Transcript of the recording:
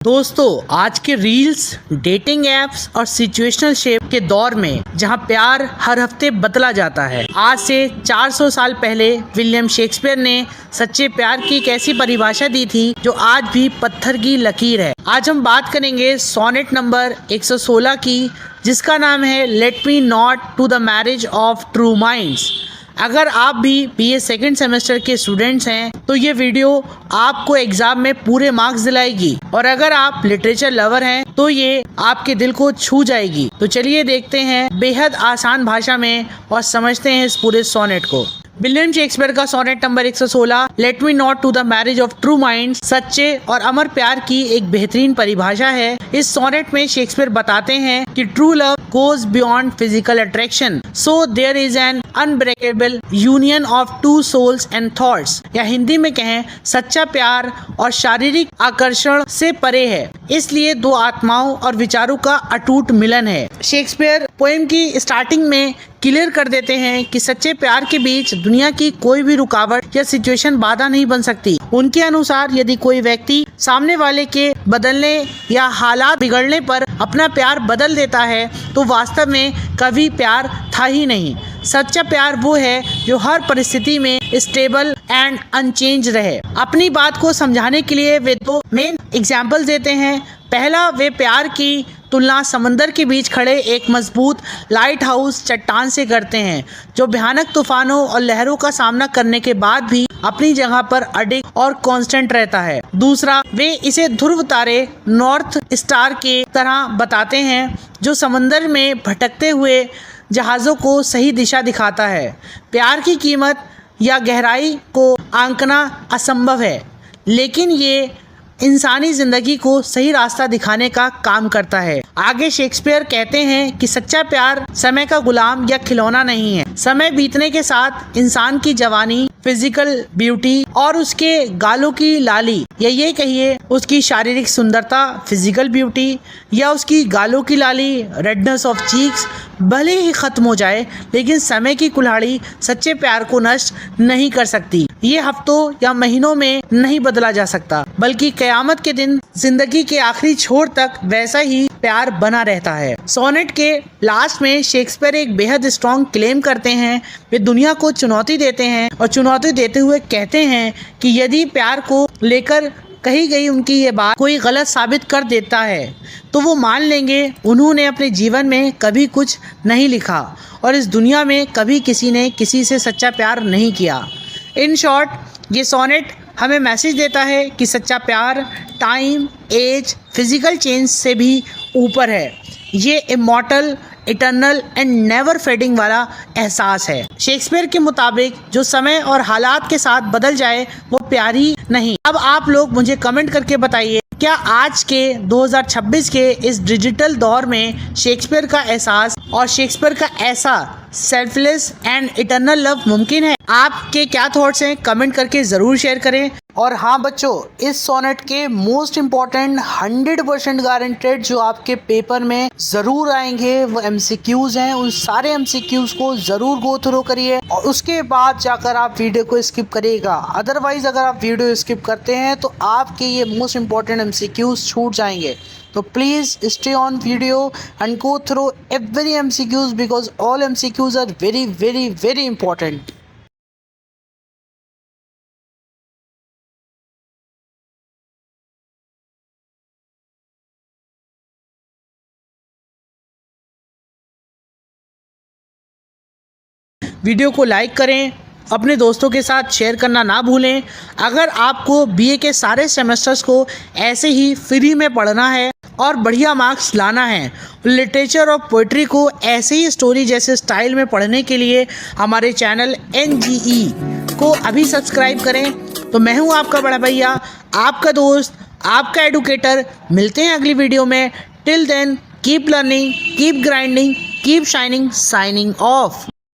दोस्तों, आज के रील्स, डेटिंग एप्स और सिचुएशनल शेप के दौर में जहां प्यार हर हफ्ते बदला जाता है, आज से 400 साल पहले विलियम शेक्सपियर ने सच्चे प्यार की एक ऐसी परिभाषा दी थी जो आज भी पत्थर की लकीर है। आज हम बात करेंगे सोनेट नंबर 116 की, जिसका नाम है let me not to the marriage of true minds. अगर आप भी बीए सेकंड सेमेस्टर के स्टूडेंट्स हैं तो ये वीडियो आपको एग्जाम में पूरे मार्क्स दिलाएगी, और अगर आप लिटरेचर लवर हैं तो ये आपके दिल को छू जाएगी। तो चलिए देखते हैं बेहद आसान भाषा में और समझते हैं इस पूरे सोनेट को। विलियम शेक्सपियर का sonnet number 116 let me not to the marriage of true minds सच्चे और अमर प्यार की एक बेहतरीन परिभाषा है। इस सोनेट में शेक्सपियर बताते हैं कि true love goes beyond physical attraction, so there is an unbreakable union of two souls and thoughts। या हिंदी में कहें, सच्चा प्यार और शारीरिक आकर्षण से परे है, इसलिए दो आत्माओं और विचारों का अटूट मिलन है। शेक्सपियर पोएम की स्टार्टिंग में क्लियर कर देते हैं कि सच्चे प्यार के बीच दुनिया की कोई भी रुकावट या सिचुएशन बाधा नहीं बन सकती। उनके अनुसार यदि कोई व्यक्ति सामने वाले के बदलने या हालात बिगड़ने पर अपना प्यार बदल देता है तो वास्तव में कभी प्यार था ही नहीं। सच्चा प्यार वो है जो हर परिस्थिति में स्टेबल एंड अनचेंज रहे। अपनी बात को समझाने के लिए वे दो मेन एग्जाम्पल देते हैं। पहला, वे प्यार की तुलना समंदर के बीच खड़े एक मजबूत लाइट हाउस चट्टान से करते हैं, जो भयानक तूफानों और लहरों का सामना करने के बाद भी अपनी जगह पर अडिग और कांस्टेंट रहता है। दूसरा, वे इसे ध्रुव तारे नॉर्थ स्टार के तरह बताते हैं, जो समंदर में भटकते हुए जहाज़ों को सही दिशा दिखाता है। प्यार की कीमत या गहराई को आंकना असंभव है, लेकिन ये इंसानी जिंदगी को सही रास्ता दिखाने का काम करता है। आगे शेक्सपियर कहते हैं कि सच्चा प्यार समय का गुलाम या खिलौना नहीं है। समय बीतने के साथ इंसान की जवानी, फिजिकल ब्यूटी और उसके गालों की लाली, या ये कहिए उसकी शारीरिक सुंदरता फिजिकल ब्यूटी, या उसकी गालों की लाली रेडनेस ऑफ चीक्स भले ही खत्म हो जाए, लेकिन समय की कुल्हाड़ी सच्चे प्यार को नष्ट नहीं कर सकती। ये हफ्तों या महीनों में नहीं बदला जा सकता, बल्कि कयामत के दिन जिंदगी के आखिरी छोर तक वैसा ही प्यार बना रहता है। सोनेट के लास्ट में शेक्सपियर एक बेहद स्ट्रॉन्ग क्लेम करते हैं। वे दुनिया को चुनौती देते हैं और चुनौती देते हुए कहते हैं कि यदि प्यार को लेकर कही गई उनकी ये बात कोई गलत साबित कर देता है तो वो मान लेंगे उन्होंने अपने जीवन में कभी कुछ नहीं लिखा और इस दुनिया में कभी किसी ने किसी से सच्चा प्यार नहीं किया। इन शॉर्ट, ये सोनेट हमें मैसेज देता है कि सच्चा प्यार टाइम, एज, फिजिकल चेंज से भी ऊपर है। ये immortal, eternal and never fading वाला एहसास है। शेक्सपियर के मुताबिक जो समय और हालात के साथ बदल जाए वो प्यार ही नहीं। अब आप लोग मुझे कमेंट करके बताइए, क्या आज के 2026 के इस डिजिटल दौर में शेक्सपियर का एहसास और शेक्सपियर का ऐसा सेल्फलेस एंड इटर्नल लव मुमकिन है? आपके क्या थॉट्स हैं, कमेंट करके ज़रूर शेयर करें। और हाँ बच्चों, इस सोनेट के मोस्ट इम्पॉर्टेंट 100% गारंटेड जो आपके पेपर में ज़रूर आएंगे वो MCQs हैं। उन सारे MCQs को ज़रूर गो थ्रू करिए और उसके बाद जाकर आप वीडियो को स्किप करिएगा। अदरवाइज़ अगर आप वीडियो स्किप करते हैं तो आपके ये मोस्ट इम्पॉर्टेंट MCQs छूट जाएंगे। तो please stay on video and go through every MCQs because all MCQs are very very very important. Video को लाइक करें, अपने दोस्तों के साथ शेयर करना ना भूलें। अगर आपको बीए के सारे सेमेस्टर्स को ऐसे ही फ्री में पढ़ना है और बढ़िया मार्क्स लाना है, लिटरेचर और पोइट्री को ऐसे ही स्टोरी जैसे स्टाइल में पढ़ने के लिए हमारे चैनल NGE को अभी सब्सक्राइब करें। तो मैं हूँ आपका बड़ा भैया, आपका दोस्त, आपका एडुकेटर। मिलते हैं अगली वीडियो में। Till then keep learning, keep grinding, keep shining. Signing of.